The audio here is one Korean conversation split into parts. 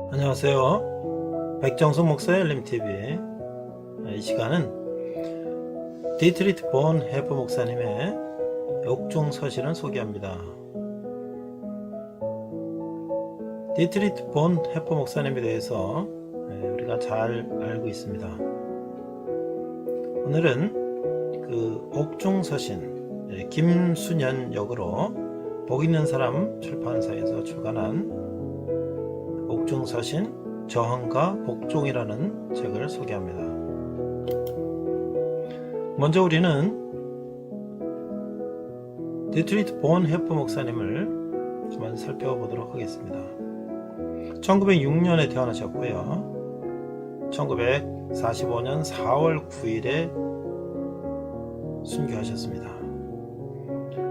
안녕하세요. 백정수 목사의 엘림TV. 이 시간은 디트리트 본 해퍼 목사님의 옥중 서신을 소개합니다. 디트리트 본 해퍼 목사님에 대해서 우리가 잘 알고 있습니다. 오늘은 그 옥중 서신 김순연 역으로 복 있는 사람 출판사에서 출간한 옥중 서신 저항과 복종이라는 책을 소개합니다. 먼저 우리는 디트리트 본 해퍼 목사님을 한번 살펴보도록 하겠습니다. 1906년에 태어나셨고요. 1945년 4월 9일에 순교하셨습니다.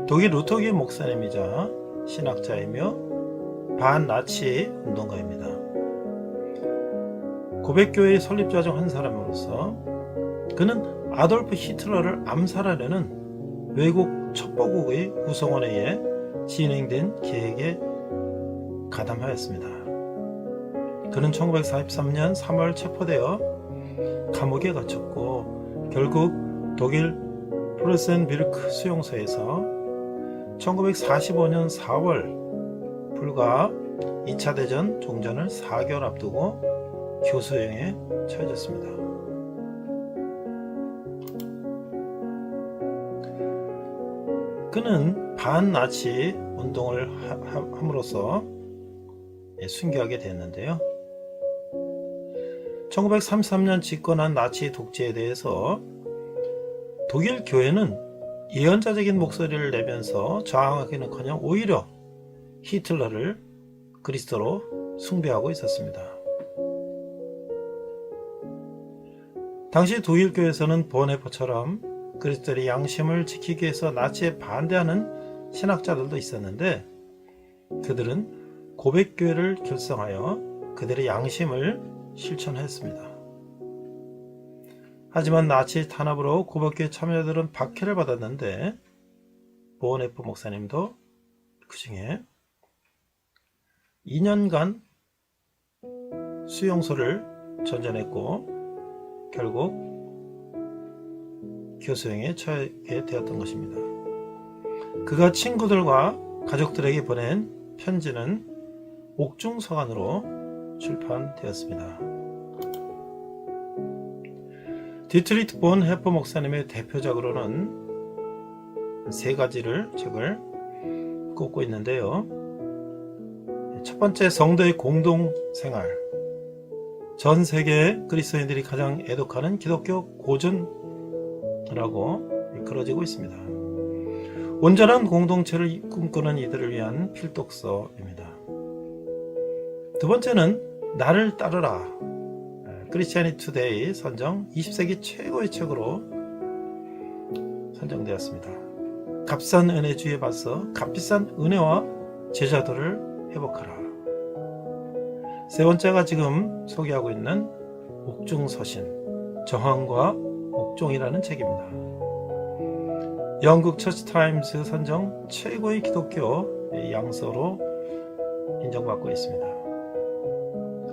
독일 루터기 목사님이자 신학자이며 반나치 운동가입니다. 고백교회의 설립자 중 한 사람으로서 그는 아돌프 히틀러를 암살하려는 외국 첩보국의 구성원에 의해 진행된 계획에 가담하였습니다. 그는 1943년 3월 체포되어 감옥에 갇혔고 결국 독일 프루센비르크 수용소에서 1945년 4월 불과 2차 대전 종전을 4개월 앞두고 교수형에 처해졌습니다. 그는 반나치 운동을 함으로써 순교하게 됐는데요. 1933년 집권한 나치 독재에 대해서 독일 교회는 예언자적인 목소리를 내면서 저항하기는커녕 오히려 히틀러를 그리스도로 숭배하고 있었습니다. 당시 독일 교회에서는 보네퍼처럼 그리스도의 양심을 지키기 위해서 나치에 반대하는 신학자들도 있었는데 그들은 고백교회를 결성하여 그들의 양심을 실천했습니다. 하지만 나치 탄압으로 고백교회 참여자들은 박해를 받았는데 보네퍼 목사님도 그 중에 2년간 수용소를 전전했고 결국 교수형에 처하게 되었던 것입니다. 그가 친구들과 가족들에게 보낸 편지는 옥중서간으로 출판되었습니다. 디트리트 본 해퍼 목사님의 대표작으로는 세 가지를 책을 꼽고 있는데요. 첫 번째, 성도의 공동생활. 전 세계 그리스도인들이 가장 애독하는 기독교 고전이라고 일컬어지고 있습니다. 온전한 공동체를 꿈꾸는 이들을 위한 필독서입니다. 두 번째는 나를 따르라. 크리스티애니티 투데이 선정 20세기 최고의 책으로 선정되었습니다. 값싼 은혜주의에 맞서 값비싼 은혜와 제자도를 회복하라. 세 번째가 지금 소개하고 있는 옥중서신 저항과 옥종이라는 책입니다. 영국 처치타임스 선정 최고의 기독교 양서로 인정받고 있습니다.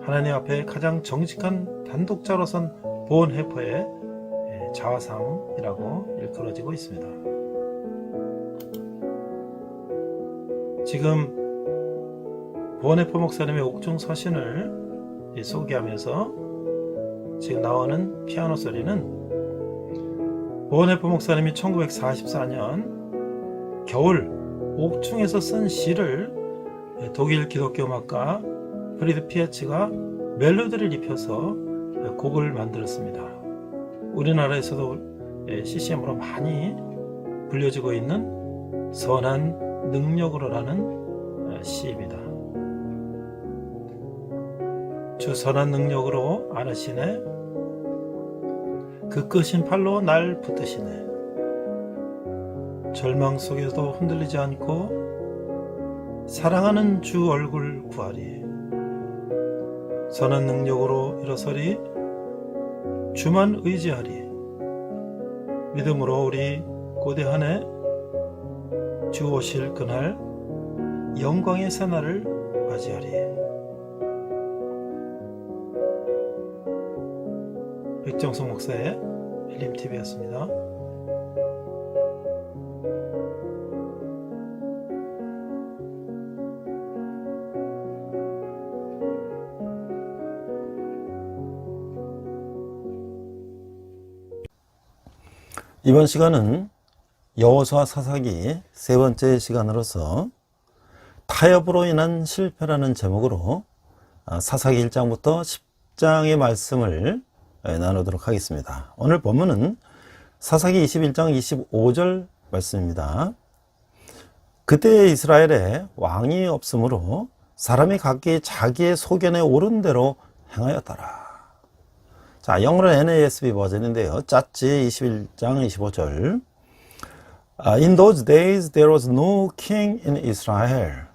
하나님 앞에 가장 정직한 단독자로선 본 해퍼의 자화상이라고 일컬어지고 있습니다. 지금 본 해퍼 목사님의 옥중 서신을 소개하면서 지금 나오는 피아노 소리는 본 해퍼 목사님이 1944년 겨울 옥중에서 쓴 시를 독일 기독교 음악가 프리드 피에츠가 멜로디를 입혀서 곡을 만들었습니다. 우리나라에서도 CCM으로 많이 불려지고 있는 선한 능력으로라는 시입니다. 주 선한 능력으로 안으시네, 그 끄신 팔로 날 붙드시네. 절망 속에서도 흔들리지 않고 사랑하는 주 얼굴 구하리. 선한 능력으로 일어서리. 주만 의지하리. 믿음으로 우리 고대하네. 주 오실 그날 영광의 새날을 맞이하리. 백정성 목사의 힐림TV였습니다. 이번 시간은 여호수아 사사기 세 번째 시간으로서 타협으로 인한 실패라는 제목으로 사사기 1장부터 10장의 말씀을 나누도록 하겠습니다. 오늘 본문은 사사기 21장 25절 말씀입니다. 그때 이스라엘에 왕이 없으므로 사람이 각기 자기의 소견에 옳은 대로 행하였더라. 자, 영어로 NASB 버전인데요. 짰지 21장 25절. In those days there was no king in Israel.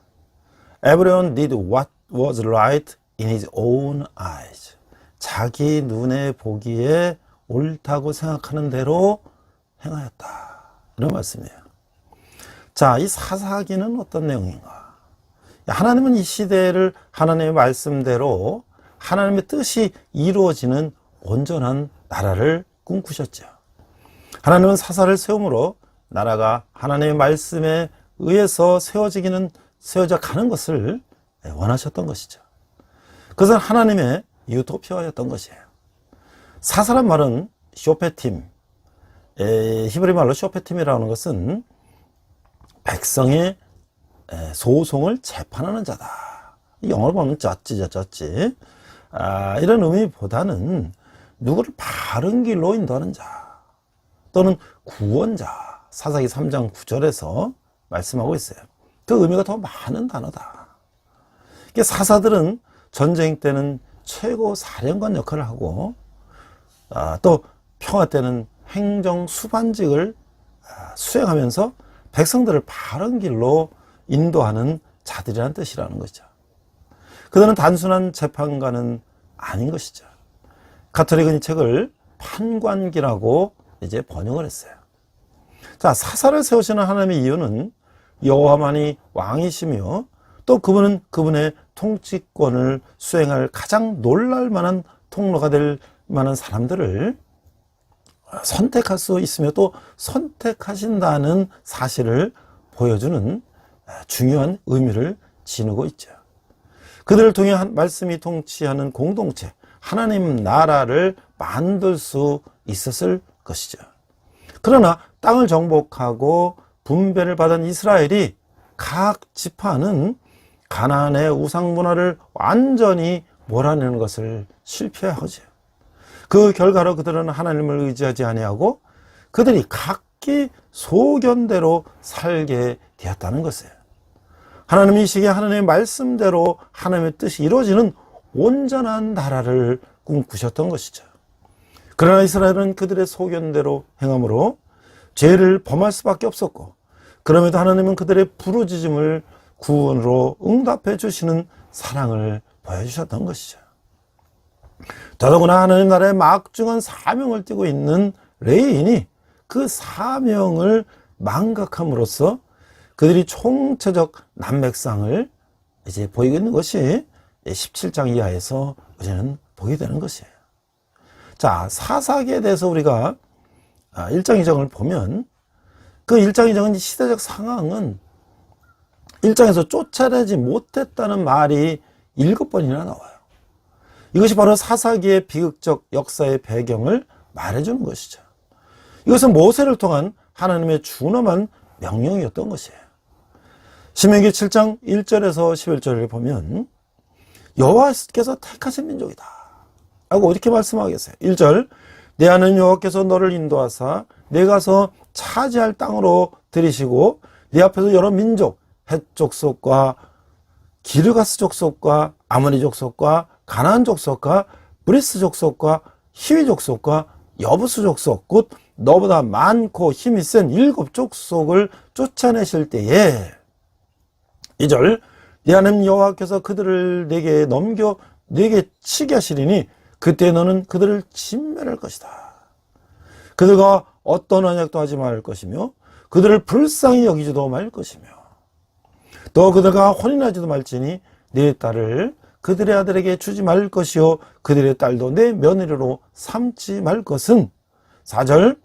Everyone did what was right in his own eyes. 자기 눈에 보기에 옳다고 생각하는 대로 행하였다. 이런 말씀이에요. 자, 이 사사기는 어떤 내용인가? 하나님은 이 시대를 하나님의 말씀대로 하나님의 뜻이 이루어지는 온전한 나라를 꿈꾸셨죠. 하나님은 사사를 세움으로 나라가 하나님의 말씀에 의해서 세워져 가는 것을 원하셨던 것이죠. 그것은 하나님의 유토피아였던 것이에요. 사사란 말은 쇼페팀, 히브리 말로 쇼페팀이라는 것은 백성의 소송을 재판하는 자다. 영어로 보면 짰지. 이런 의미보다는 누구를 바른 길로 인도하는 자 또는 구원자, 사사기 3장 9절에서 말씀하고 있어요. 그 의미가 더 많은 단어다. 사사들은 전쟁 때는 최고 사령관 역할을 하고 또 평화 때는 행정 수반직을 수행하면서 백성들을 바른 길로 인도하는 자들이라는 뜻이라는 거죠. 그들은 단순한 재판관은 아닌 것이죠. 가톨릭은 이 책을 판관기라고 이제 번역을 했어요. 자, 사사를 세우시는 하나님의 이유는 여호와만이 왕이시며 또 그분은 그분의 통치권을 수행할 가장 놀랄 만한 통로가 될 만한 사람들을 선택할 수 있으며 또 선택하신다는 사실을 보여주는 중요한 의미를 지니고 있죠. 그들을 통해 말씀이 통치하는 공동체, 하나님 나라를 만들 수 있었을 것이죠. 그러나 땅을 정복하고 분배를 받은 이스라엘이 각 지파는 가나안의 우상 문화를 완전히 몰아내는 것을 실패하죠. 그 결과로 그들은 하나님을 의지하지 아니하고 그들이 각기 소견대로 살게 되었다는 것이에요. 하나님이 이 시기에 하나님의 말씀대로 하나님의 뜻이 이루어지는 온전한 나라를 꿈꾸셨던 것이죠. 그러나 이스라엘은 그들의 소견대로 행함으로 죄를 범할 수밖에 없었고, 그럼에도 하나님은 그들의 부르짖음을 구원으로 응답해 주시는 사랑을 보여주셨던 것이죠. 더더구나 하나님 나라의 막중한 사명을 띠고 있는 레위인이 그 사명을 망각함으로써 그들이 총체적 난맥상을 이제 보이고 있는 것이 17장 이하에서 우리는 보게 되는 것이에요. 자, 사사기에 대해서 우리가 1장 2장을 보면 그 1장 2장은 시대적 상황은 1장에서 쫓아내지 못했다는 말이 7번이나 나와요. 이것이 바로 사사기의 비극적 역사의 배경을 말해주는 것이죠. 이것은 모세를 통한 하나님의 준엄한 명령이었던 것이에요. 신명기 7장 1절에서 11절을 보면 여호와께서 택하신 민족이다 라고 이렇게 말씀하겠어요. 1절, 내 하나님 여호와께서 너를 인도하사 내 가서 차지할 땅으로 들이시고 네 앞에서 여러 민족, 헷 족속과 기르가스 족속과 아모리 족속과 가나안 족속과 브리스 족속과 히위 족속과 여부스 족속, 곧 너보다 많고 힘이 센 7족속을 쫓아내실 때에 2절, 네 하나님 여호와께서 그들을 내게 치게 하시리니 그때 너는 그들을 진멸할 것이다. 그들과 어떤 언약도 하지 말 것이며 그들을 불쌍히 여기지도 말 것이며 또 그들과 혼인하지도 말지니 네 딸을 그들의 아들에게 주지 말 것이요 그들의 딸도 내 며느리로 삼지 말 것은 4절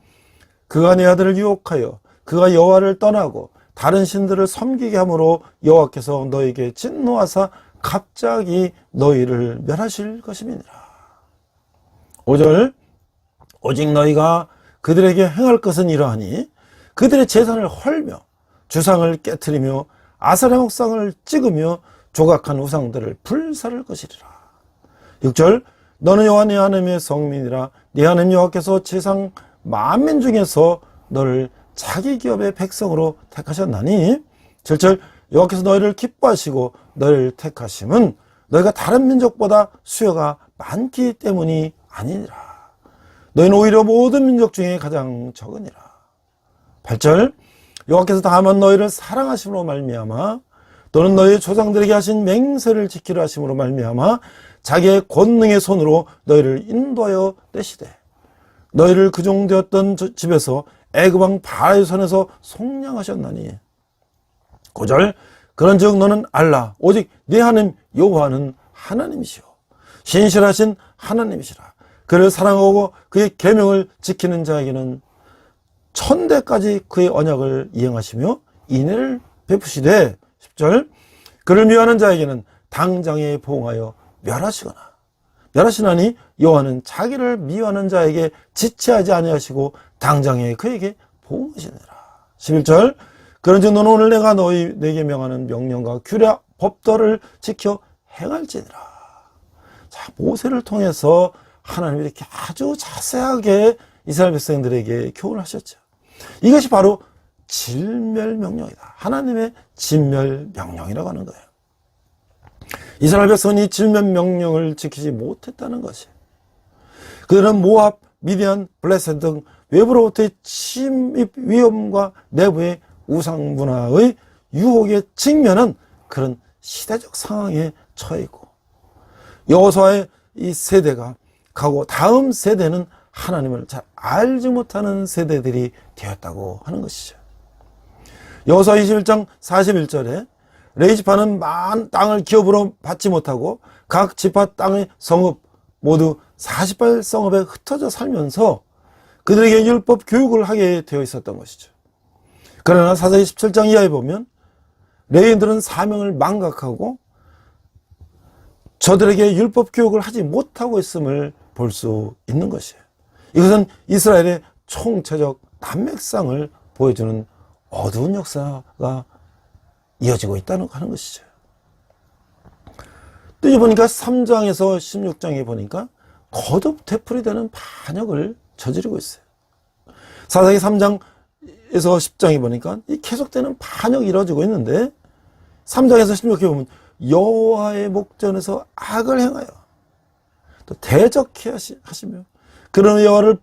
그가 내 아들을 유혹하여 그가 여호와를 떠나고 다른 신들을 섬기게 함으로 여호와께서 너에게 진노하사 갑자기 너희를 멸하실 것임이니라. 5절 오직 너희가 그들에게 행할 것은 이러하니 그들의 재산을 헐며 주상을 깨트리며 아사라 목상을 찍으며 조각한 우상들을 불살을 것이리라. 6절 너는 여호와 네 하나님의 성민이라 네 하나님 여호와께서 세상 만민 중에서 너를 자기 기업의 백성으로 택하셨나니 7절 여호와께서 너희를 기뻐하시고 너희를 택하심은 너희가 다른 민족보다 수요가 많기 때문이 아니니라. 너희는 오히려 모든 민족 중에 가장 적으니라. 8절 여호와께서 다만 너희를 사랑하심으로 말미암아 또는 너희 조상들에게 하신 맹세를 지키려 하심으로 말미암아 자기의 권능의 손으로 너희를 인도하여 내시되 너희를 그종되었던 집에서 애굽 왕 바라의 손에서 속량하셨나니 9절 그런즉 너는 알라 오직 네 하나님 여호와는 하나님이시오 신실하신 하나님이시라. 그를 사랑하고 그의 계명을 지키는 자에게는 천대까지 그의 언약을 이행하시며 인애를 베푸시되 10절 그를 미워하는 자에게는 당장에 보응하여 멸하시나니 여호와는 자기를 미워하는 자에게 지체하지 아니하시고 당장에 그에게 보응하시니라. 11절 그런즉 너는 오늘 내가 내게 명하는 명령과 규례 법도를 지켜 행할지니라. 자, 모세를 통해서 하나님이 이렇게 아주 자세하게 이스라엘 백성들에게 교훈을 하셨죠. 이것이 바로 진멸명령이다. 하나님의 진멸명령이라고 하는 거예요. 이스라엘 백성이 진멸명령을 지키지 못했다는 것이 그들은 모압, 미디안, 블레셋 등 외부로부터의 침입 위험과 내부의 우상문화의 유혹에 직면한 그런 시대적 상황에 처해 있고 여호수아의 이 세대가 가고 다음 세대는 하나님을 잘 알지 못하는 세대들이 되었다고 하는 것이죠. 여호수아 21장 41절에 레위지파는 많은 땅을 기업으로 받지 못하고 각 지파 땅의 성읍 모두 48성읍에 흩어져 살면서 그들에게 율법 교육을 하게 되어 있었던 것이죠. 그러나 사사기 17장 이하에 보면 레위인들은 사명을 망각하고 저들에게 율법 교육을 하지 못하고 있음을 볼 수 있는 것이에요. 이것은 이스라엘의 총체적 난맥상을 보여주는 어두운 역사가 이어지고 있다는 하는 것이죠. 또 이제 보니까 3장에서 16장에 보니까 거듭 되풀이되는 반역을 저지르고 있어요. 사사기 3장에서 10장에 보니까 이 계속되는 반역이 이루어지고 있는데 3장에서 16장에 보면 여호와의 목전에서 악을 행하여 또 대적해 하시며 그런 여호와를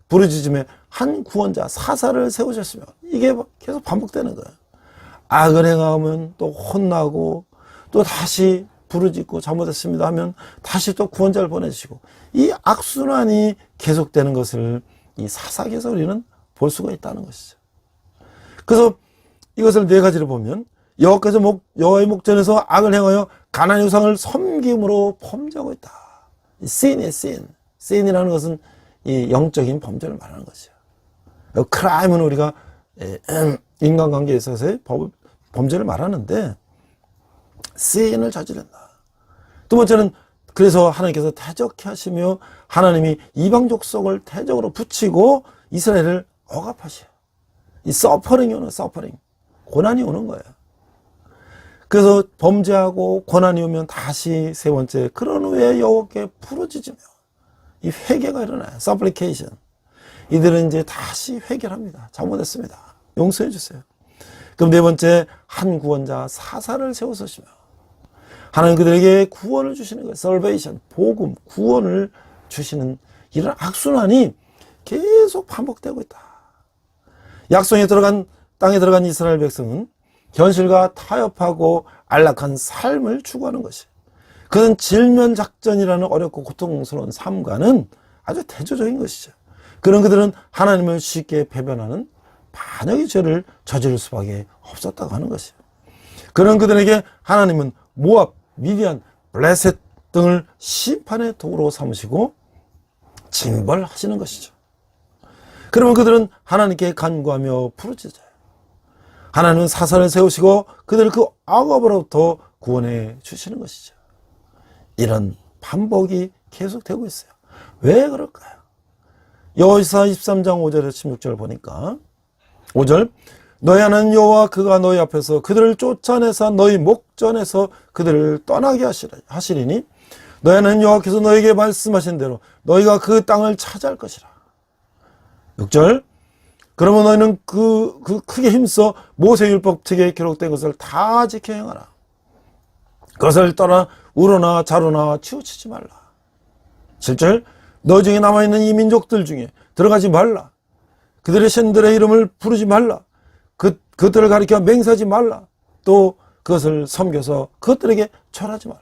부르짖음에 한 구원자 사사를 세우셨으며 이게 계속 반복되는 거예요. 악을 행하면 또 혼나고 또 다시 부르짖고 잘못했습니다 하면 다시 또 구원자를 보내주시고 이 악순환이 계속되는 것을 이 사사기에서 우리는 볼 수가 있다는 것이죠. 그래서 이것을 네 가지를 보면 여호와께서 여호와의 목전에서 악을 행하여 가나안 우상을 섬김으로 범죄하고 있다. sin이에요, sin. sin이라는 것은 이 영적인 범죄를 말하는 것이죠. 크라임은 우리가 인간관계에 있어서의 범죄를 말하는데 sin을 저지른다. 두 번째는 그래서 하나님께서 대적해 하시며 하나님이 이방 족속을 대적으로 붙이고 이스라엘을 억압하셔요. 이 서퍼링이 오는 서퍼링. 고난이 오는 거예요. 그래서 범죄하고 고난이 오면 다시 세 번째 그런 후에 여호와께 부르짖으며 이 회개가 일어나요. supplication. 이들은 이제 다시 회개를 합니다. 잘못했습니다. 용서해 주세요. 그럼 네 번째 한 구원자 사사를 세우시며 하나님 그들에게 구원을 주시는 거예요. salvation, 복음, 구원을 주시는 이런 악순환이 계속 반복되고 있다. 약속에 들어간 땅에 들어간 이스라엘 백성은 현실과 타협하고 안락한 삶을 추구하는 것이 그는 질면작전이라는 어렵고 고통스러운 삶과는 아주 대조적인 것이죠. 그런 그들은 하나님을 쉽게 배반하는 반역의 죄를 저지를 수밖에 없었다고 하는 것이에요. 그런 그들에게 하나님은 모압, 미디안, 블레셋 등을 심판의 도구로 삼으시고 징벌하시는 것이죠. 그러면 그들은 하나님께 간구하며 부르짖어요. 하나님은 사사를 세우시고 그들을 그 악업으로부터 구원해 주시는 것이죠. 이런 반복이 계속되고 있어요. 왜 그럴까요? 여호수아 23장 5절에서 16절 보니까 5절 너희 하나님 여호와 그가 너희 앞에서 그들을 쫓아내사 너희 목전에서 그들을 떠나게 하시리니 너희 하나님 여호와께서 너희에게 말씀하신 대로 너희가 그 땅을 차지할 것이라. 6절 그러면 너희는 그 크게 힘써 모세율법 책에 기록된 것을 다 지켜 행하라. 그것을 떠나 우로나 자로나 치우치지 말라. 7절 너 중에 남아있는 이 민족들 중에 들어가지 말라. 그들의 신들의 이름을 부르지 말라. 그들을 가리켜 맹세하지 말라. 또 그것을 섬겨서 그것들에게 절하지 말라.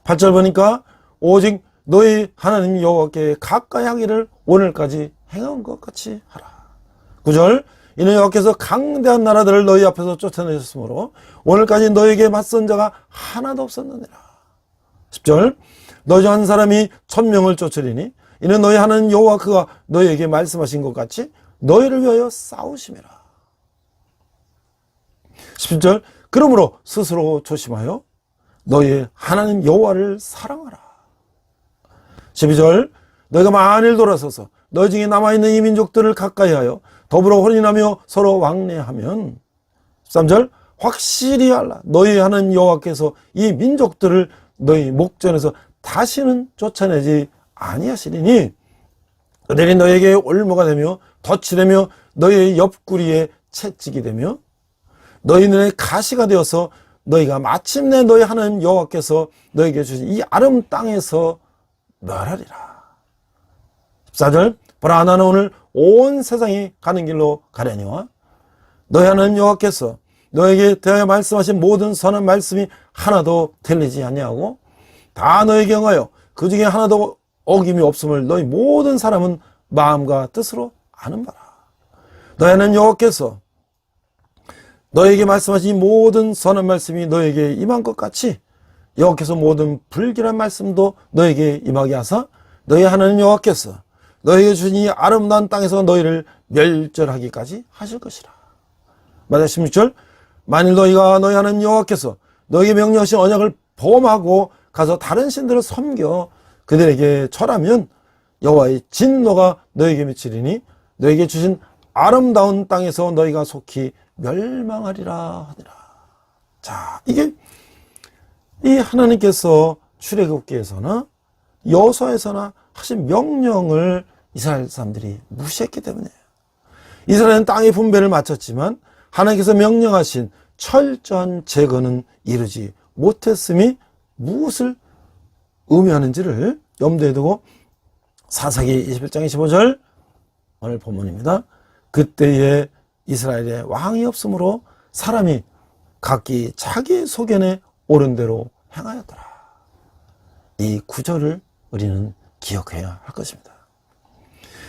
8절 보니까 오직 너희 하나님 여호와께 가까이 하기를 오늘까지 행한 것 같이 하라. 9절 이는 여호와께서 강대한 나라들을 너희 앞에서 쫓아내셨으므로 오늘까지 너희에게 맞선 자가 하나도 없었느니라. 10절 너희 중 한 사람이 1000명을 쫓으리니 이는 너희 하나님 여호와 그가 너희에게 말씀하신 것 같이 너희를 위하여 싸우심이라. 11절 그러므로 스스로 조심하여 너희 하나님 여호와를 사랑하라. 12절 너희가 만일 돌아서서 너희 중에 남아있는 이 민족들을 가까이하여 더불어 혼인하며 서로 왕래하면 13절 확실히 알라. 너희 하나님 여호와께서 이 민족들을 너희 목전에서 다시는 쫓아내지 아니하시리니 그들이 너희에게 올무가 되며 덫이 되며 너희의 옆구리에 채찍이 되며 너희 눈에 가시가 되어서 너희가 마침내 너희 하나님 여호와께서 너희에게 주신 이 아름 땅에서 멸하리라. 14절 보라 나는 오늘 온 세상이 가는 길로 가려니와 너희 하나님 여호와께서 너에게 대하여 말씀하신 모든 선한 말씀이 하나도 틀리지 아니하고 다 너에게 응하여 그 중에 하나도 어김이 없음을 너희 모든 사람은 마음과 뜻으로 아는 바라. 너희 하나님 여호와께서 너에게 말씀하신 이 모든 선한 말씀이 너에게 임한 것 같이 여호와께서 모든 불길한 말씀도 너에게 임하게 하사 너희 하나님 여호와께서 너에게 주신 이 아름다운 땅에서 너희를 멸절하기까지 하실 것이라. 마지막 16절 만일 너희가 너희 하나님 여호와께서 너에게 명령하신 언약을 범하고 가서 다른 신들을 섬겨 그들에게 절하면 여호와의 진노가 너에게 미치리니 너에게 주신 아름다운 땅에서 너희가 속히 멸망하리라 하니라. 자, 이게 이 하나님께서 출애굽기에서나 여호수아에서나 하신 명령을 이스라엘 사람들이 무시했기 때문이에요. 이스라엘은 땅의 분배를 마쳤지만 하나님께서 명령하신 철저한 제거는 이루지 못했음이 무엇을 의미하는지를 염두에 두고 사사기 21장 25절 오늘 본문입니다. 그때에 이스라엘에 왕이 없으므로 사람이 각기 자기 소견에 옳은 대로 행하였더라. 이 구절을 우리는 기억해야 할 것입니다.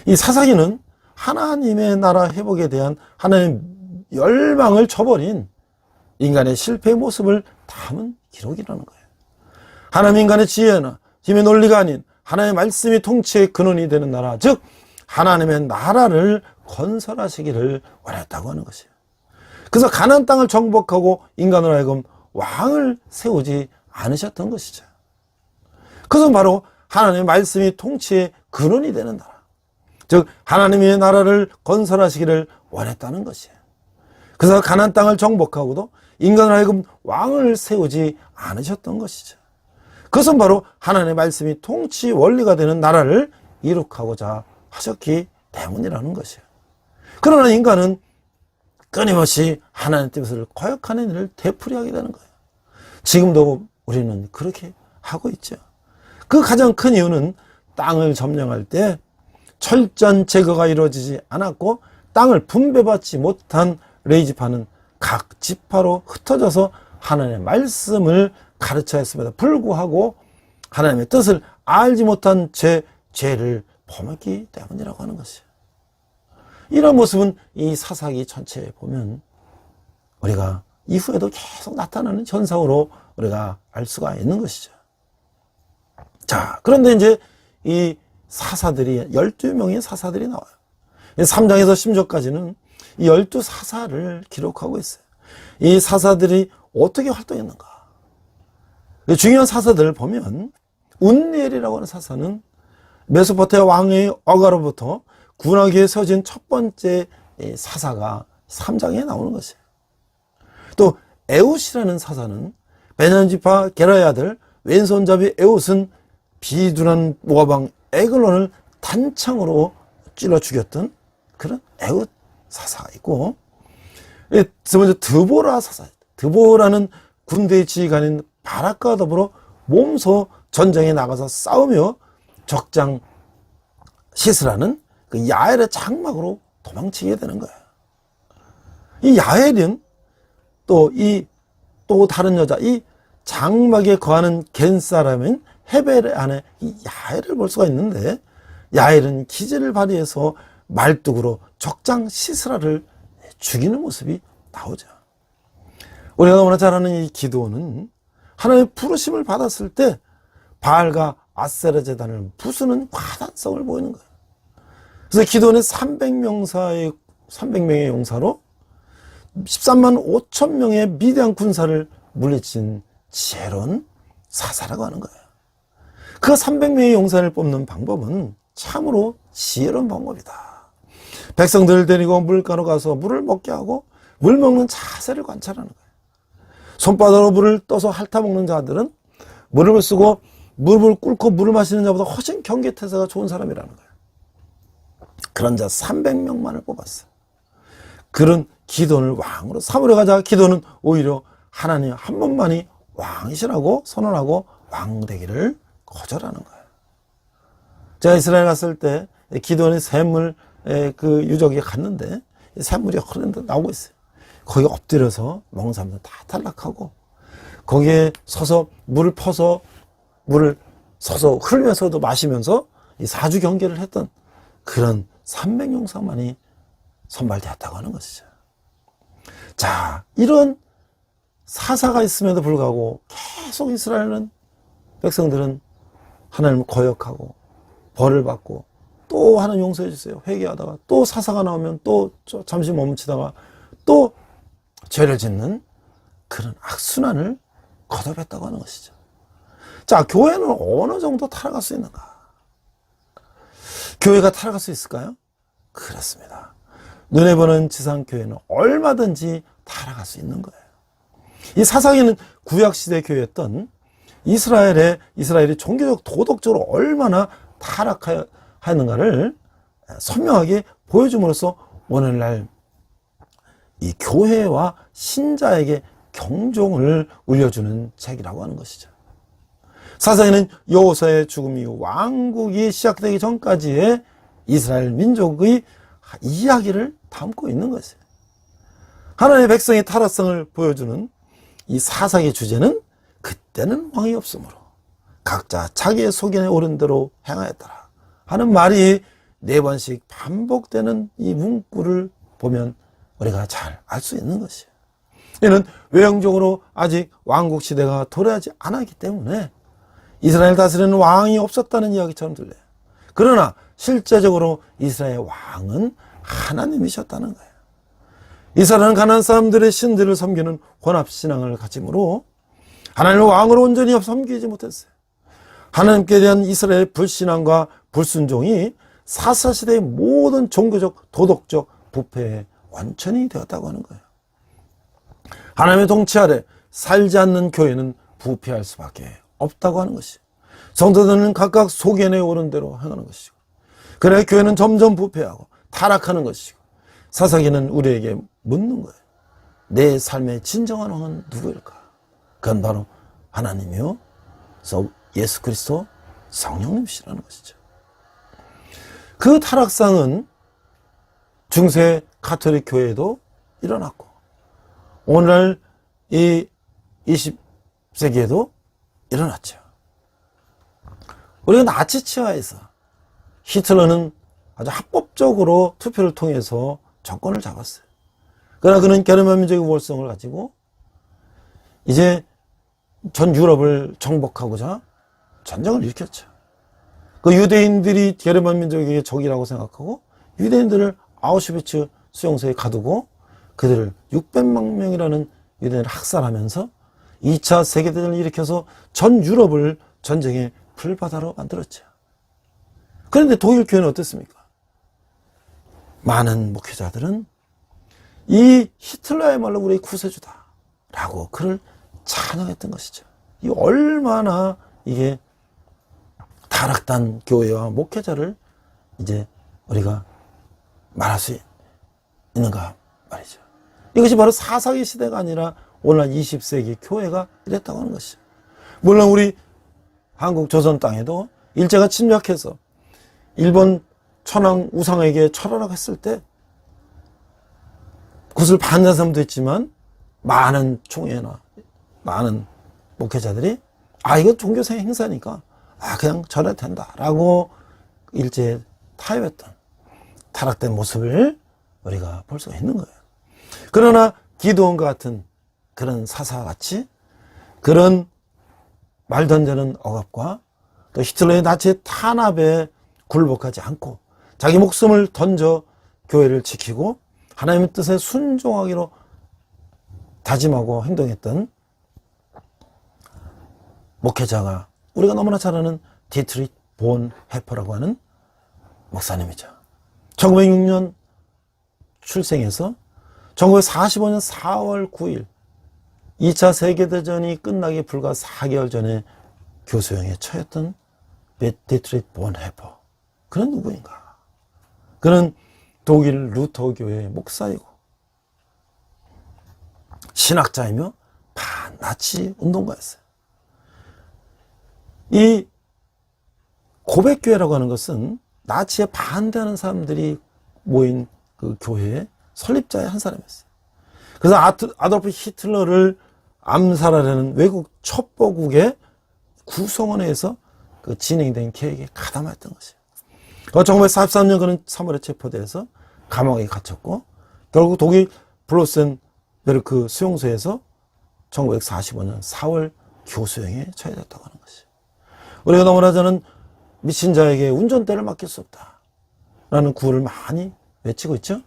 이 사사기는 하나님의 나라 회복에 대한 하나님의 열망을 저버린 인간의 실패의 모습을 담은 기록이라는 거예요. 하나님 인간의 지혜나 힘의 논리가 아닌 하나님의 말씀이 통치의 근원이 되는 나라, 즉 하나님의 나라를 건설하시기를 원했다고 하는 것이에요. 그래서 가나안 땅을 정복하고 인간으로 하여금 왕을 세우지 않으셨던 것이죠. 그것은 바로 하나님의 말씀이 통치의 근원이 되는 나라, 즉 하나님의 나라를 건설하시기를 원했다는 것이에요. 그래서 가나안 땅을 정복하고도 인간으로 하여금 왕을 세우지 않으셨던 것이죠. 그것은 바로 하나님의 말씀이 통치 원리가 되는 나라를 이룩하고자 하셨기 때문이라는 것이에요. 그러나 인간은 끊임없이 하나님의 뜻을 거역하는 일을 되풀이하게 되는 거예요. 지금도 우리는 그렇게 하고 있죠. 그 가장 큰 이유는 땅을 점령할 때 철저한 제거가 이루어지지 않았고 땅을 분배받지 못한 레이지파는 각 지파로 흩어져서 하나님의 말씀을 가르쳐 했음에도 불구하고 하나님의 뜻을 알지 못한 죄를 범했기 때문이라고 하는 것이에요. 이런 모습은 이 사사기 전체에 보면 우리가 이후에도 계속 나타나는 현상으로 우리가 알 수가 있는 것이죠. 자, 그런데 이제 이 사사들이 12명의 사사들이 나와요. 3장에서 10절까지는 이 12사사를 기록하고 있어요. 이 사사들이 어떻게 활동했는가? 중요한 사사들을 보면 운니엘이라고 하는 사사는 메소포타미아 왕의 어가로부터 군하기에 서진 첫 번째 사사가 3장에 나오는 것이에요. 또 에웃이라는 사사는 베냐민 지파 게라의 아들 왼손잡이 에웃은 비둔한 모압왕 에글론을 단창으로 찔러 죽였던 그런 에웃 사사이고, 두 번째 드보라 사사. 드보라는 군대의 지휘관인 바락과 더불어 몸소 전장에 나가서 싸우며 적장 시스라는 그 야엘의 장막으로 도망치게 되는 거예요. 이 야엘은 또 다른 여자, 이 장막에 거하는 겐 사람인 헤벨의 아내 이 야엘을 볼 수가 있는데, 야엘은 기지를 발휘해서 말뚝으로 적장 시스라를 죽이는 모습이 나오죠. 우리가 너무나 잘 아는 이 기드온은 하나님의 부르심을 받았을 때 바알과 아세라 제단을 부수는 과단성을 보이는 거예요. 그래서 기드온의 300명의 용사로 13만 5천 명의 미대한 군사를 물리친 지혜로운 사사라고 하는 거예요. 그 300명의 용사를 뽑는 방법은 참으로 지혜로운 방법이다. 백성들을 데리고 물가로 가서 물을 먹게 하고 물 먹는 자세를 관찰하는 거예요. 손바닥으로 물을 떠서 핥아 먹는 자들은 무릎을 쓰고 무릎을 꿇고 물을 마시는 자보다 훨씬 경계태세가 좋은 사람이라는 거예요. 그런 자 300명만을 뽑았어요. 그런 기드온을 왕으로 삼으려가자 기드온은 오히려 하나님 한 분만이 왕이시라고 선언하고 왕되기를 거절하는 거예요. 제가 이스라엘 갔을 때 기드온이 샘물 그 유적에 갔는데 샘물이 흐르는데 나오고 있어요. 거기 엎드려서 먹는 사람들 다 탈락하고, 거기에 서서 물을 퍼서 물을 서서 흘리면서도 마시면서 이 사주 경계를 했던 그런 300용사만이 선발되었다고 하는 것이죠. 자, 이런 사사가 있음에도 불구하고 계속 이스라엘은 백성들은 하나님을 거역하고 벌을 받고 또 하나님 용서해 주세요 회개하다가 또 사사가 나오면 또 잠시 멈추다가 또 죄를 짓는 그런 악순환을 거듭했다고 하는 것이죠. 자, 교회는 어느 정도 타락할 수 있는가? 교회가 타락할 수 있을까요? 그렇습니다. 눈에 보는 지상교회는 얼마든지 타락할 수 있는 거예요. 이 사사기는 구약시대 교회였던 이스라엘이 종교적 도덕적으로 얼마나 타락하였는가를 선명하게 보여줌으로써 오늘날 이 교회와 신자에게 경종을 울려주는 책이라고 하는 것이죠. 사사기는 여호사의 죽음 이후 왕국이 시작되기 전까지의 이스라엘 민족의 이야기를 담고 있는 것이에요. 하나님의 백성의 타락성을 보여주는 이 사사기 주제는 그때는 왕이 없으므로 각자 자기의 소견에 오른 대로 행하였더라 하는 말이 4번씩 반복되는 이 문구를 보면 우리가 잘 알 수 있는 것이에요. 이는 외형적으로 아직 왕국 시대가 도래하지 않았기 때문에 이스라엘 다스리는 왕이 없었다는 이야기처럼 들려요. 그러나 실제적으로 이스라엘 왕은 하나님이셨다는 거예요. 이스라엘은 가나안 사람들의 신들을 섬기는 혼합신앙을 가지므로 하나님을 왕으로 온전히 섬기지 못했어요. 하나님께 대한 이스라엘의 불신앙과 불순종이 사사시대의 모든 종교적 도덕적 부패의 원천이 되었다고 하는 거예요. 하나님의 통치 아래 살지 않는 교회는 부패할 수밖에 없다고 하는 것이, 성도들은 각각 소견에 오른 대로 행하는 것이고, 그래 교회는 점점 부패하고 타락하는 것이고, 사사기는 우리에게 묻는 거예요. 내 삶의 진정한 왕은 누구일까? 그건 바로 하나님이요 예수 그리스도 성령님이시라는 것이죠. 그 타락상은 중세 가톨릭 교회에도 일어났고 오늘날 이 20세기에도 일어났죠. 우리가 나치 치하에서 히틀러는 아주 합법적으로 투표를 통해서 정권을 잡았어요. 그러나 그는 게르만 민족의 우월성을 가지고 이제 전 유럽을 정복하고자 전쟁을 일으켰죠. 그 유대인들이 게르만 민족에게 적이라고 생각하고 유대인들을 아우슈비츠 수용소에 가두고 그들을 600만 명이라는 유대인을 학살하면서 2차 세계대전을 일으켜서 전 유럽을 전쟁의 불바다로 만들었죠. 그런데 독일 교회는 어땠습니까? 많은 목회자들은 이 히틀러야말로 우리의 구세주다 라고 그를 찬양했던 것이죠. 이 얼마나 이게 타락단 교회와 목회자를 이제 우리가 말할 수 있는가 말이죠. 이것이 바로 사사기 시대가 아니라 오늘날 20세기 교회가 이랬다고 하는 것이죠. 물론 우리 한국 조선 땅에도 일제가 침략해서 일본 천황 우상에게 철하라고 했을 때 그것을 반대하는 사람도 있지만 많은 총회나 많은 목회자들이 이거 종교생 행사니까 그냥 절해도 된다라고 일제에 타협했던 타락된 모습을 우리가 볼 수가 있는 거예요. 그러나 기드온과 같은 그런 사사같이 그런 말도 안 되는 억압과 또 히틀러의 나치의 탄압에 굴복하지 않고 자기 목숨을 던져 교회를 지키고 하나님의 뜻에 순종하기로 다짐하고 행동했던 목회자가 우리가 너무나 잘 아는 디트리히 본헤퍼라고 하는 목사님이죠. 1906년 출생해서 1945년 4월 9일 2차 세계대전이 끝나기 불과 4개월 전에 교수형에 처했던 디트리히 본헤퍼. 그는 누구인가? 그는 독일 루터교회의 목사이고 신학자이며 반나치 운동가였어요. 이 고백교회라고 하는 것은 나치에 반대하는 사람들이 모인 그 교회의 설립자의 한 사람이었어요. 그래서 아돌프 히틀러를 암살하려는 외국 첩보국의 구성원에서 그 진행된 계획에 가담했던 것이에요. 1943년 그는 3월에 체포돼서 감옥에 갇혔고 결국 독일 블로센베르크 수용소에서 1945년 4월 교수형에 처해졌다고 하는 것이에요. 우리가 너무나 저는 미친 자에게 운전대를 맡길 수 없다 라는 구호를 많이 외치고 있죠.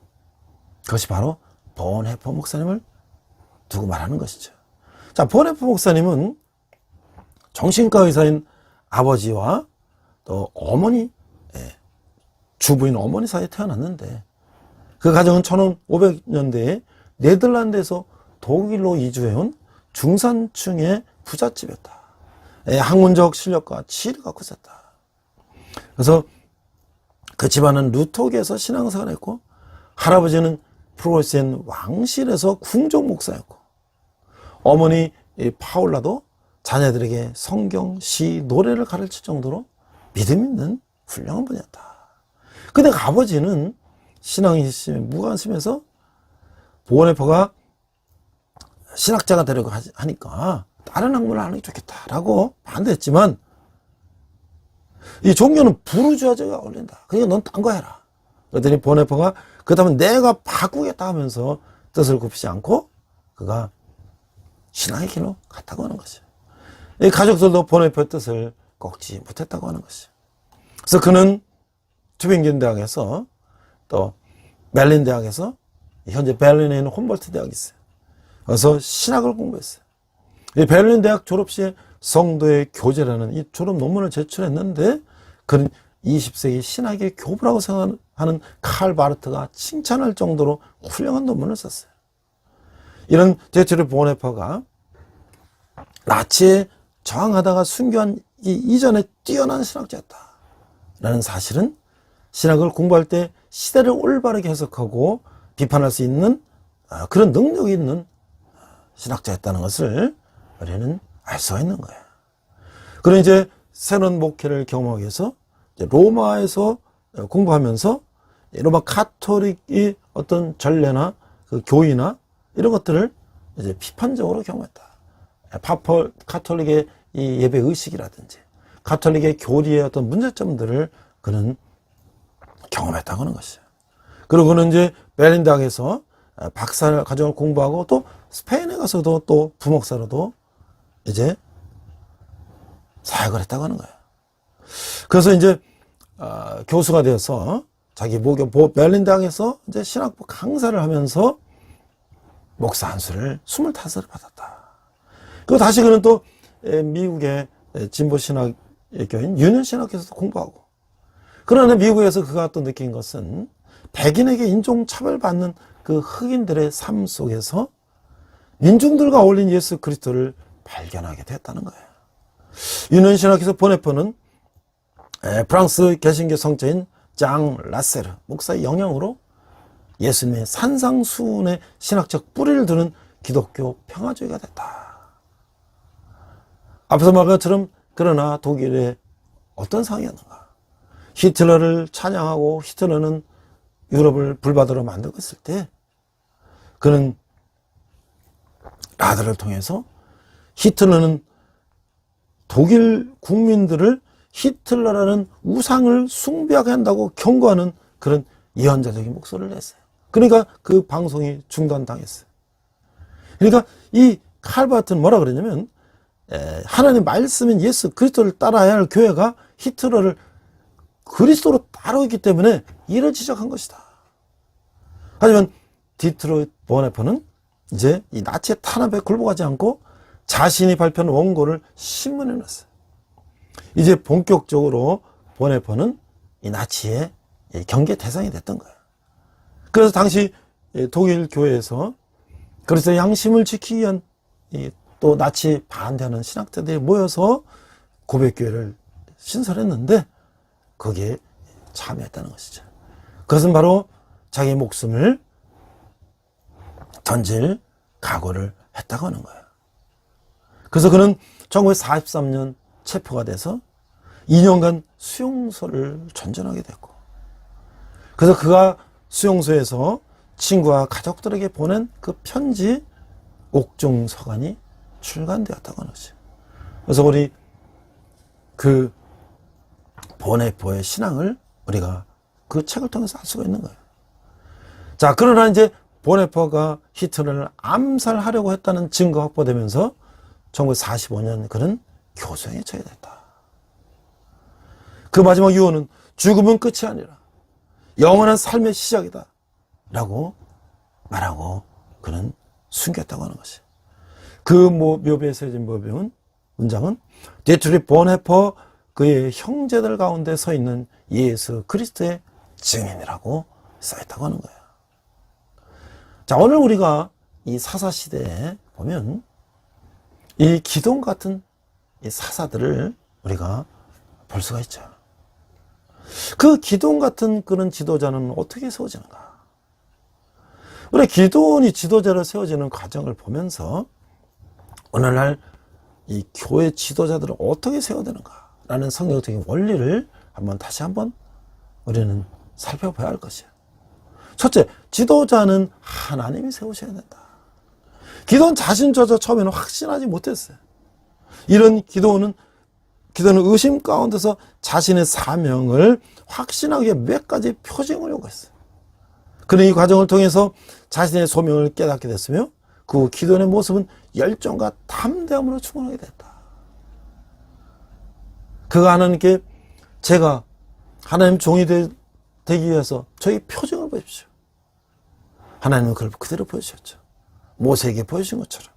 그것이 바로 본헤퍼 목사님을 두고 말하는 것이죠. 자, 본헤퍼 목사님은 정신과 의사인 아버지와 또 어머니, 주부인 어머니 사이에 태어났는데 그 가정은 1500년대에 네덜란드에서 독일로 이주해온 중산층의 부잣집이었다. 학문적 실력과 지혜를 갖고 있었다. 그래서 그 집안은 루터교에서 신앙생활을 했고 할아버지는 프로이센 왕실에서 궁정 목사였고 어머니 파울라도 자녀들에게 성경, 시, 노래를 가르칠 정도로 믿음 있는 훌륭한 분이었다. 근데 그 아버지는 신앙이 무관심해서 본헤퍼가 신학자가 되려고 하니까 다른 학문을 하는 게 좋겠다라고 반대했지만 이 종교는 부르주아제가 어울린다. 그러니까 넌 딴 거 해라. 그랬더니 본헤퍼가 그렇다면 내가 바꾸겠다 하면서 뜻을 굽히지 않고 그가 신앙의 길로 갔다고 하는 것이에요. 이 가족들도 본헤퍼의 뜻을 꺾지 못했다고 하는 것이에요. 그래서 그는 튜빙겐 대학에서 또 베를린 대학에서 현재 베를린에 있는 홈볼트 대학이 있어요. 그래서 신학을 공부했어요. 이 베를린 대학 졸업 시에 성도의 교제라는 이 졸업 논문을 제출했는데 그는 20세기 신학의 교부라고 생각하는 칼 바르트가 칭찬할 정도로 훌륭한 논문을 썼어요. 이런 디트리히 본헤퍼가 나치에 저항하다가 순교한 이전에 뛰어난 신학자였다라는 사실은 신학을 공부할 때 시대를 올바르게 해석하고 비판할 수 있는 그런 능력이 있는 신학자였다는 것을 우리는 알 수가 있는 거예요. 그런 이제 새로운 목회를 경험하기 위해서 로마에서 공부하면서 로마 카톨릭의 어떤 전례나 그 교의나 이런 것들을 이제 비판적으로 경험했다. 카톨릭의 이 예배 의식이라든지 카톨릭의 교리의 어떤 문제점들을 그는 경험했다고 하는 것이에요. 그리고 그는 이제 베를린 대학에서 박사 과정을 공부하고 또 스페인에 가서도 또 부목사로도 이제 사역을 했다고 하는 거예요. 그래서 이제 교수가 되어서 자기 모교 베를린 대학에서 이제 신학부 강사를 하면서 목사 안수를 25을 받았다. 그리고 다시 그는 또 미국의 진보 신학교인 유년 신학교에서 공부하고, 그러나 미국에서 그가 또 느낀 것은 백인에게 인종 차별받는 그 흑인들의 삶 속에서 민중들과 어울린 예수 그리스도를 발견하게 됐다는 거예요. 유년 신학교에서 보네포는 프랑스 개신교 성자인 장 라세르 목사의 영향으로 예수님의 산상수훈의 신학적 뿌리를 두는 기독교 평화주의가 됐다. 앞에서 말한 것처럼 그러나 독일의 어떤 상황이었는가? 히틀러를 찬양하고 히틀러는 유럽을 불바다로 만들고 있을 때 그는 라들을 통해서 히틀러는 독일 국민들을 히틀러라는 우상을 숭배하게 한다고 경고하는 그런 예언자적인 목소리를 냈어요. 그러니까 그 방송이 중단당했어요. 그러니까 이 칼바트는 뭐라 그러냐면 하나님 말씀인 예수 그리스도를 따라야 할 교회가 히틀러를 그리스도로 따르고 있기 때문에 이를 지적한 것이다. 하지만 디트로이트 보네포는 이제 이 나치의 탄압에 굴복하지 않고 자신이 발표한 원고를 신문에 냈어요. 이제 본격적으로 보네포는 이 나치의 경계 대상이 됐던 거예요. 그래서 당시 독일 교회에서 그리스도의 양심을 지키기 위한 또 나치 반대하는 신학자들이 모여서 고백교회를 신설했는데 거기에 참여했다는 것이죠. 그것은 바로 자기 목숨을 던질 각오를 했다고 하는 거예요. 그래서 그는 1943년 체포가 돼서 2년간 수용소를 전전하게 됐고, 그래서 그가 수용소에서 친구와 가족들에게 보낸 그 편지 옥중 서간이 출간되었다고 하는 것이죠. 그래서 우리 그 보네포의 신앙을 우리가 그 책을 통해서 알 수가 있는 거예요. 자, 그러나 이제 보네포가 히틀러를 암살하려고 했다는 증거가 확보되면서 1945년 그는 교수형에 처해졌다. 그 마지막 유언은 죽음은 끝이 아니라 영원한 삶의 시작이다 라고 말하고 그는 숨겼다고 하는 것이. 그 묘비에 쓰여진 문장은 디트리히 보네포 그의 형제들 가운데 서 있는 예수 그리스도의 증인이라고 써있다고 하는 거예요. 자, 오늘 우리가 이 사사시대에 보면 이 기돈 같은 이 사사들을 우리가 볼 수가 있죠. 그 기돈 같은 그런 지도자는 어떻게 세워지는가? 우리 기돈이 지도자로 세워지는 과정을 보면서 오늘날 이 교회 지도자들을 어떻게 세워야 되는가? 라는 성경적인 원리를 다시 한번 우리는 살펴봐야 할 것이에요. 첫째, 지도자는 하나님이 세우셔야 된다. 기돈 자신조차 처음에는 확신하지 못했어요. 이런 기도는 의심 가운데서 자신의 사명을 확신하기 위해 몇 가지 표징을 요구했어요. 그는 이 과정을 통해서 자신의 소명을 깨닫게 됐으며 그 기도의 모습은 열정과 담대함으로 충만하게 됐다. 그가 하나님께 제가 하나님 종이 되기 위해서 저희 표징을 보십시오. 하나님은 그걸 그대로 보여주셨죠. 모세에게 보여주신 것처럼.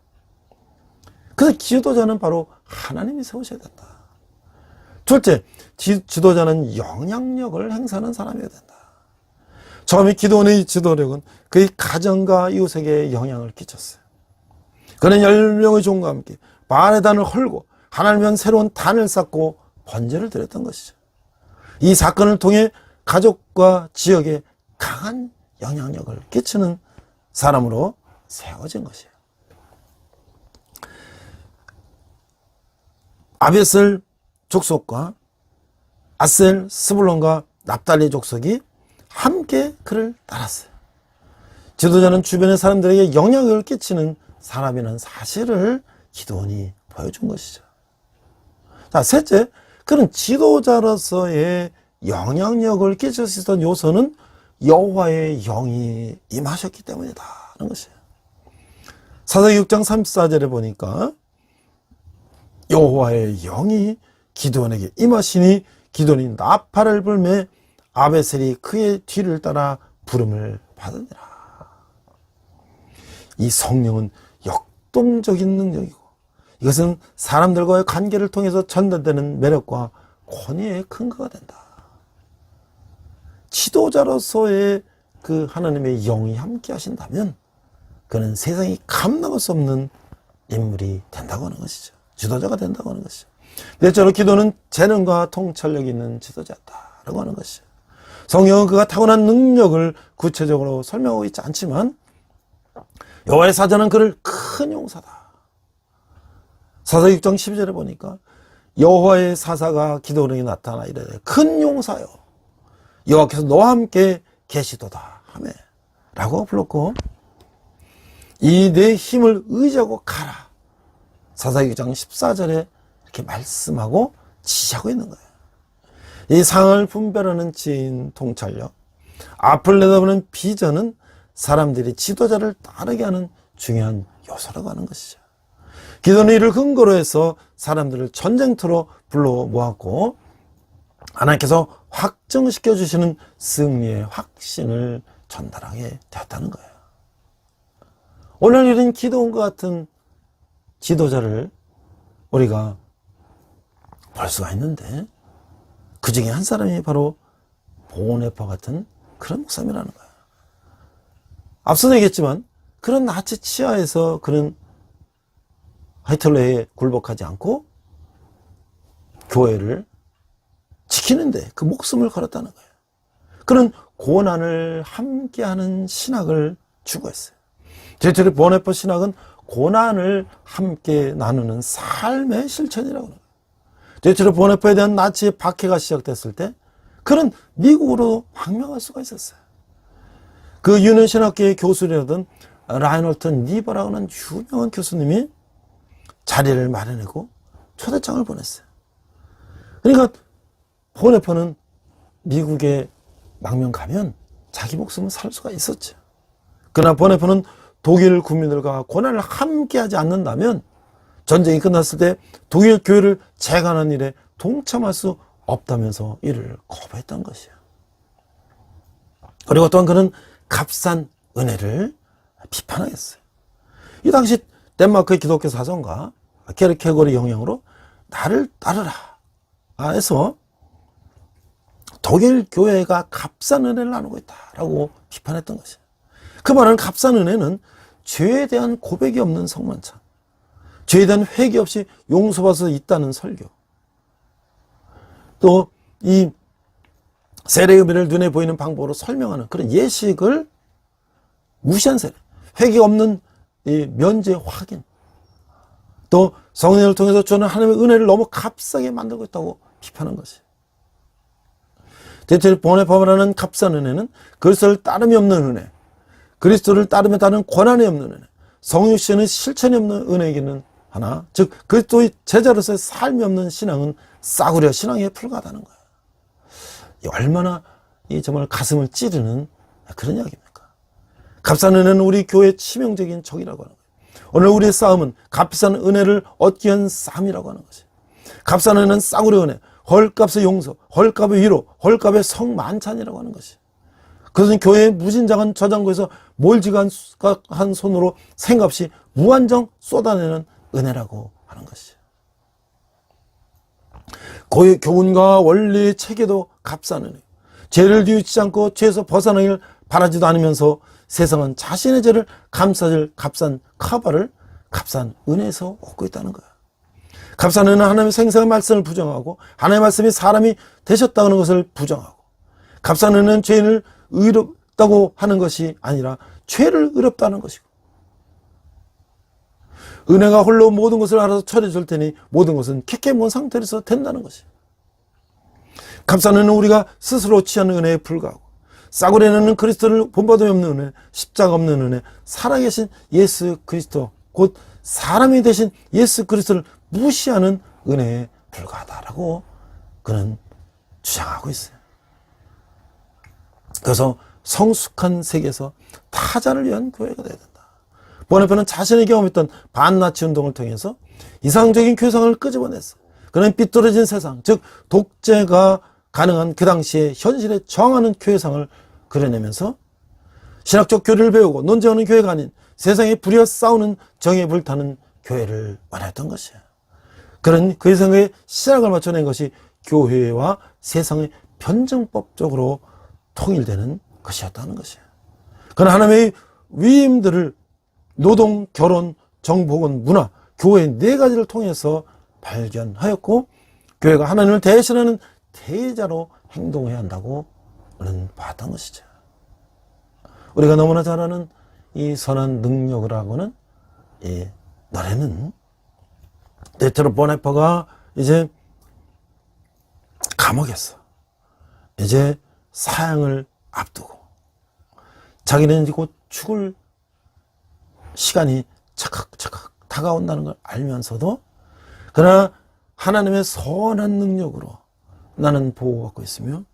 그래서 지도자는 바로 하나님이 세우셔야 된다. 둘째, 지도자는 영향력을 행사하는 사람이어야 된다. 처음에 기도원의 지도력은 그의 가정과 이웃에게 영향을 끼쳤어요. 그는 10명의 종과 함께 바알의 단을 헐고 하나님을 위한 새로운 단을 쌓고 번제를 드렸던 것이죠. 이 사건을 통해 가족과 지역에 강한 영향력을 끼치는 사람으로 세워진 것이에요. 아베셀 족속과 아셀, 스불론과 납달리 족속이 함께 그를 따랐어요. 지도자는 주변의 사람들에게 영향력을 끼치는 사람이라는 사실을 기도원이 보여준 것이죠. 자, 셋째, 그는 지도자로서의 영향력을 끼칠 수 있었던 요소는 여호와의 영이 임하셨기 때문이다 하는 것이에요. 사사기 6장 34절에 보니까 여호와의 영이 기드온에게 임하시니 기드온이 나팔을 불매 아베셀이 그의 뒤를 따라 부름을 받으니라. 이 성령은 역동적인 능력이고 이것은 사람들과의 관계를 통해서 전달되는 매력과 권위의 근거가 된다. 지도자로서의 그 하나님의 영이 함께 하신다면 그는 세상이 감당할 수 없는 인물이 된다고 하는 것이죠. 지도자가 된다고 하는 것이죠. 넷째로 기도는 재능과 통찰력이 있는 지도자다라고 하는 것이죠. 성경은 그가 타고난 능력을 구체적으로 설명하고 있지 않지만 여호와의 사자는 그를 큰 용사다. 사사기 6장 12절에 보니까 여호와의 사사가 기드온에게 나타나 이르되 큰 용사여 여호와께서 너와 함께 계시도다 하며 라고 불렀고 이 내 힘을 의지하고 가라. 사사기 6장 14절에 이렇게 말씀하고 지시하고 있는 거예요. 이 상황을 분별하는 지혜인 통찰력, 앞을 내다보는 비전은 사람들이 지도자를 따르게 하는 중요한 요소라고 하는 것이죠. 기도는 이를 근거로 해서 사람들을 전쟁터로 불러 모았고 하나님께서 확정시켜 주시는 승리의 확신을 전달하게 되었다는 거예요. 오늘 이런 기도원과 같은 지도자를 우리가 볼 수가 있는데 그 중에 한 사람이 바로 보네파 같은 그런 목사님이라는 거예요. 앞서도 얘기했지만 그런 나치 치하에서 그는 히틀러에 굴복하지 않고 교회를 지키는데 그 목숨을 걸었다는 거예요. 그는 고난을 함께하는 신학을 추구했어요. 제철의 보네파 신학은 고난을 함께 나누는 삶의 실천이라고 합니다. 제철의 보네파에 대한 나치의 박해가 시작됐을 때 그는 미국으로 망명할 수가 있었어요. 그 유년신학계의 교수라던 라이널트 니버라고 하는 유명한 교수님이 자리를 마련하고 초대장을 보냈어요. 그러니까 보네파는 미국에 망명 가면 자기 목숨을 살 수가 있었죠. 그러나 보네파는 독일 국민들과 고난을 함께하지 않는다면 전쟁이 끝났을 때 독일 교회를 재건하는 일에 동참할 수 없다면서 이를 거부했던 것이에요. 그리고 또한 그는 값싼 은혜를 비판하였어요. 이 당시 덴마크의 기독교 사정가 케르케고르의 영향으로 나를 따르라 해서 독일 교회가 값싼 은혜를 나누고 있다라고 비판했던 것이에요. 그 말은 값싼 은혜는 죄에 대한 고백이 없는 성만찬, 죄에 대한 회개 없이 용서받을 수 있다는 설교, 또 이 세례 의미를 눈에 보이는 방법으로 설명하는 그런 예식을 무시한 세례, 회개 없는 이 면제 확인, 또 성령을 통해서 주는 하나님의 은혜를 너무 값싸게 만들고 있다고 비판한 것이에요. 대체 보네파라는 값싼 은혜는 그리스도를 따름이 없는 은혜, 그리스도를 따르며 따르는 권한이 없는 은혜, 성육신의 실천이 없는 은혜이기는 하나, 즉 그리스도의 제자로서의 삶이 없는 신앙은 싸구려 신앙에 불과하다는 거예요. 얼마나 정말 가슴을 찌르는 그런 이야기입니까? 값싼 은혜는 우리 교회의 치명적인 적이라고 하는 거예요. 오늘 우리의 싸움은 값비싼 은혜를 얻기 위한 싸움이라고 하는 것이에요. 값싼 은혜는 싸구려 은혜, 헐값의 용서, 헐값의 위로, 헐값의 성만찬이라고 하는 것이에요. 그것은 교회의 무진장한 저장고에서 몰지간 한 손으로 생각 없이 무한정 쏟아내는 은혜라고 하는 것이에요. 교훈과 원리의 체계도 값싼 은혜, 죄를 뉘우치지 않고 죄에서 벗어나기를 바라지도 않으면서 세상은 자신의 죄를 감싸줄 값싼 카바를 값싼 은혜에서 얻고 있다는 거야. 값싼 은혜는 하나님의 생생한 말씀을 부정하고 하나님의 말씀이 사람이 되셨다는 것을 부정하고, 값싼 은혜는 죄인을 의롭다고 하는 것이 아니라 죄를 의롭다는 것이고, 은혜가 홀로 모든 것을 알아서 처리해 줄 테니 모든 것은 캐캐몬 상태에서 된다는 것이. 값싼 은혜는 우리가 스스로 취하는 은혜에 불과하고, 싸구려 은혜는 그리스도를 본받음이 없는 은혜, 십자가 없는 은혜, 살아계신 예수 그리스도, 곧 사람이 되신 예수 그리스도를 무시하는 은혜에 불과하다라고 그는 주장하고 있어요. 그래서 성숙한 세계에서 타자를 위한 교회가 되어야 된다. 보네파는 자신의 경험했던 반나치 운동을 통해서 이상적인 교상을 끄집어냈어. 그는 삐뚤어진 세상, 즉 독재가 가능한 그 당시의 현실에 저항하는 교회상을 그려내면서 신학적 교리를 배우고 논쟁하는 교회가 아닌 세상에 불이어 싸우는 정에 불타는 교회를 원했던 것이야. 그런 그의 생각에 신학을 맞춰낸 것이 교회와 세상의 변증법적으로 통일되는 것이었다는 것이야. 그는 하나님의 위임들을 노동, 결혼, 정복은, 문화, 교회 네 가지를 통해서 발견하였고 교회가 하나님을 대신하는 대자로 행동해야 한다고 우리는 봤던 것이죠. 우리가 너무나 잘 아는 이 선한 능력을 하고는 이 노래는 데트로 보네퍼가 이제 감옥에서 이제 사형을 앞두고 자기는 곧 죽을 시간이 차각차각 다가온다는 걸 알면서도 그러나 하나님의 선한 능력으로 나는 보호받고 있으며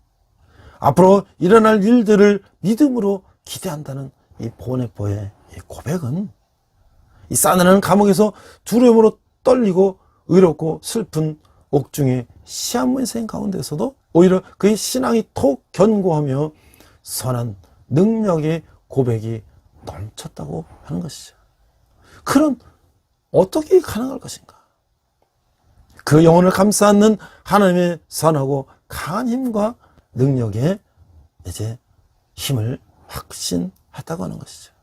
앞으로 일어날 일들을 믿음으로 기대한다는 이 보네퍼의 이 고백은 이 싸늘한 감옥에서 두려움으로 떨리고 의롭고 슬픈 옥중의 시한부 인생 가운데서도 오히려 그의 신앙이 더욱 견고하며 선한 능력의 고백이 넘쳤다고 하는 것이죠. 그럼 어떻게 가능할 것인가? 그 영혼을 감싸 안는 하나님의 선하고 강한 힘과 능력에 이제 힘을 확신했다고 하는 것이죠.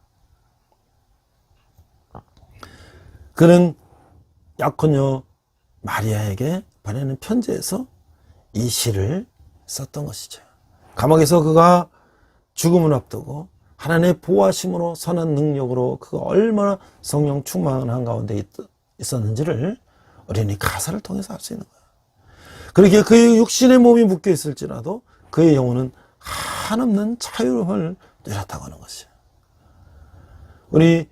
그는 약혼녀 마리아에게 보내는 편지에서 이 시를 썼던 것이죠. 감옥에서 그가 죽음을 앞두고 하나님의 보호하심으로 선한 능력으로 그가 얼마나 성령 충만한 가운데 있었는지를 우리는 가사를 통해서 알 수 있는 거예요. 그렇게 그의 육신의 몸이 묶여 있을지라도 그의 영혼은 한없는 자유로움을 누렸다고 하는 것이에요. 우리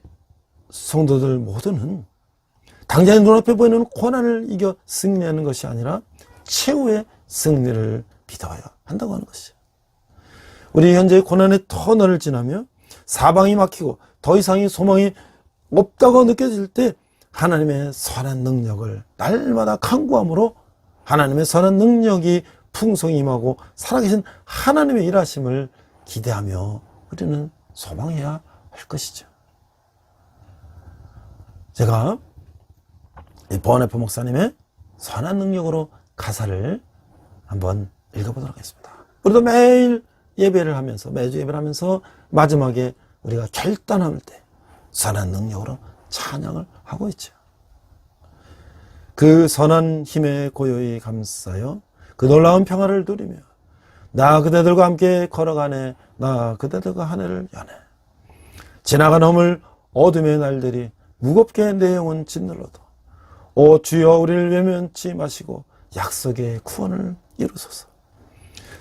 성도들 모두는 당장 눈앞에 보이는 고난을 이겨 승리하는 것이 아니라 최후의 승리를 믿어야 한다고 하는 것이에요. 우리 현재 고난의 터널을 지나며 사방이 막히고 더 이상의 소망이 없다고 느껴질 때 하나님의 선한 능력을 날마다 간구함으로 하나님의 선한 능력이 풍성히 임하고 살아계신 하나님의 일하심을 기대하며 우리는 소망해야 할 것이죠. 제가 이 보네퍼 목사님의 선한 능력으로 가사를 한번 읽어보도록 하겠습니다. 우리도 매일 예배를 하면서 매주 예배를 하면서 마지막에 우리가 결단할 때 선한 능력으로 찬양을 하고 있죠. 그 선한 힘에 고요히 감싸여 그 놀라운 평화를 누리며 나 그대들과 함께 걸어가네 나 그대들과 한 해를 여네 지나간 허물 어둠의 날들이 무겁게 내 영혼 짓눌러도 오 주여 우리를 외면치 마시고 약속의 구원을 이루소서.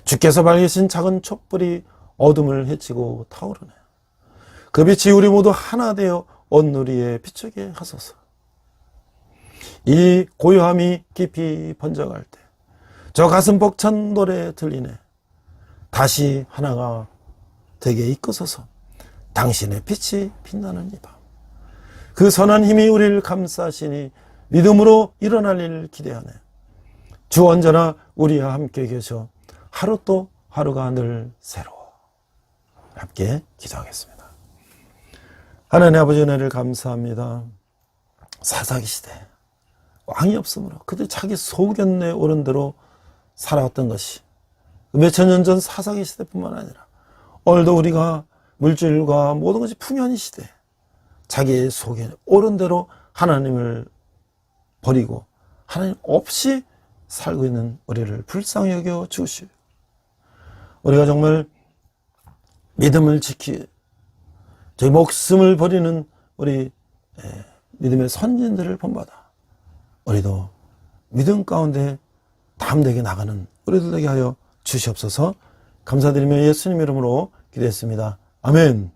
주께서 밝히신 작은 촛불이 어둠을 헤치고 타오르네. 그 빛이 우리 모두 하나 되어 온누리에 비추게 하소서. 이 고요함이 깊이 번져갈 때 저 가슴 벅찬 노래 들리네. 다시 하나가 되게 이끄소서. 당신의 빛이 빛나는 이 밤. 그 선한 힘이 우리를 감싸시니 믿음으로 일어날 일을 기대하네. 주 언제나 우리와 함께 계셔 하루 또 하루가 늘 새로워. 함께 기도하겠습니다. 하나님 아버지 은혜를 감사합니다. 사사기 시대 왕이 없으므로 그들 자기 소견에 오른 대로 살아왔던 것이 몇천 년 전 사사기 시대뿐만 아니라 오늘도 우리가 물질과 모든 것이 풍요한 시대 자기의 소견에 오른 대로 하나님을 버리고 하나님 없이 살고 있는 우리를 불쌍히 여겨 주시오. 우리가 정말 믿음을 지키 저희 목숨을 버리는 우리 믿음의 선진들을 본받아 우리도 믿음 가운데 담대하게 나가는 우리들 되게 하여 주시옵소서. 감사드리며 예수님 이름으로 기도했습니다. 아멘.